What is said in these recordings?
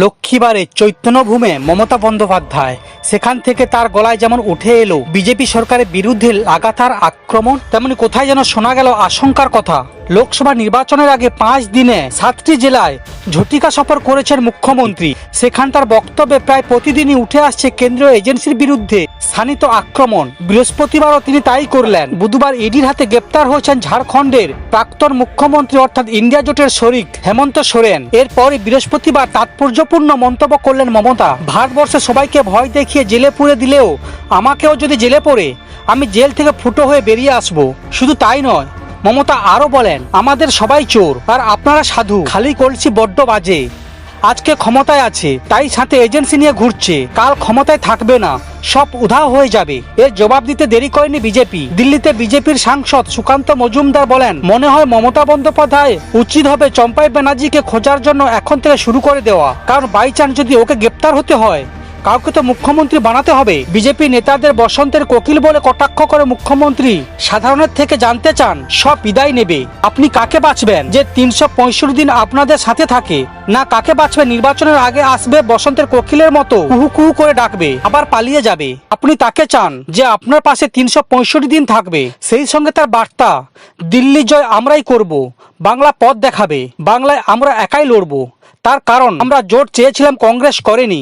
লক্ষ্মীবারে চৈতন্যভূমে মমতা বন্দ্যোপাধ্যায়, সেখান থেকে তার গলায় যেমন উঠে এলো বিজেপি সরকারের বিরুদ্ধে লাগাতার আক্রমণ, তেমনি কোথায় যেন শোনা গেল আশঙ্কার কথা। লোকসভা নির্বাচনের আগে 5 দিনে 7টি জেলায় ঝটিকা সফর করেছেন মুখ্যমন্ত্রী। সেখান তার বক্তব্যে প্রায় প্রতিদিনই উঠে আসছে কেন্দ্রীয় এজেন্সির বিরুদ্ধে শানিত আক্রমণ। বৃহস্পতিবারও তিনি তাই করলেন। বুধবার ইডির হাতে গ্রেপ্তার হয়েছেন ঝাড়খণ্ডের প্রাক্তন মুখ্যমন্ত্রী অর্থাৎ ইন্ডিয়া জোটের শরিক হেমন্ত সোরেন। এরপরই বৃহস্পতিবার তাৎপর্যপূর্ণ মন্তব্য করলেন মমতা। ভারতবর্ষে সবাইকে ভয় দেখিয়ে জেলে পুরে দিলেও আমাকেও যদি জেলে পড়ে আমি জেল থেকে ফুটো হয়ে বেরিয়ে আসব। শুধু তাই নয়, মমতা আরও বলেন, আমাদের সবাই চোর আর আপনারা সাধু, খালি কলসি বড্ড বাজে। আজকে ক্ষমতায় আছে তাই সাথে এজেন্সি নিয়ে ঘুরছে, কাল ক্ষমতায় থাকবে না, সব উধাও হয়ে যাবে। এর জবাব দিতে দেরি করেনি বিজেপি। দিল্লিতে বিজেপির সাংসদ সুকান্ত মজুমদার বলেন, মনে হয় মমতা বন্দ্যোপাধ্যায় উচিত হবে চম্পাই ব্যানার্জিকে খোঁজার জন্য এখন থেকে শুরু করে দেওয়া, কারণ বাই চান্স যদি ওকে গ্রেপ্তার হতে হয় কাউকে তো মুখ্যমন্ত্রী বানাতে হবে। বিজেপি নেতাদের বসন্তের কোকিল বলে কটাক্ষ করে মুখ্যমন্ত্রী সাধারণের থেকে জানতে চান সব বিদায় নেবে। আপনি কাকে বাঁচবেন যে 365 দিন আপনাদের সাথে থাকে? না কাকে বাঁচবেন নির্বাচনের আগে আসবে বসন্তের কোকিলের মতো কুহু কুহু করে ডাকবে আবার পালিয়ে যাবে? আপনি তাকে চান যে আপনার পাশে 365 দিন থাকবে, সেই সঙ্গে তার বার্তা দিল্লি জয় আমরাই করব, বাংলা পথ দেখাবে, বাংলায় আমরা একাই লড়বো। তার কারণ আমরা জোট চেয়েছিলাম, কংগ্রেস করেনি,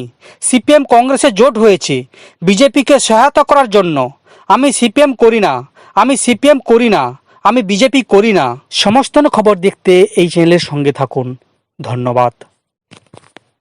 সিপিএম কংগ্রেসে জোট হয়েছে বিজেপিকে সহায়তা করার জন্য। আমি সিপিএম করি না, আমি সিপিএম করি না, আমি বিজেপি করি না। সমস্ত খবর দেখতে এই চ্যানেলের সঙ্গে থাকুন। ধন্যবাদ।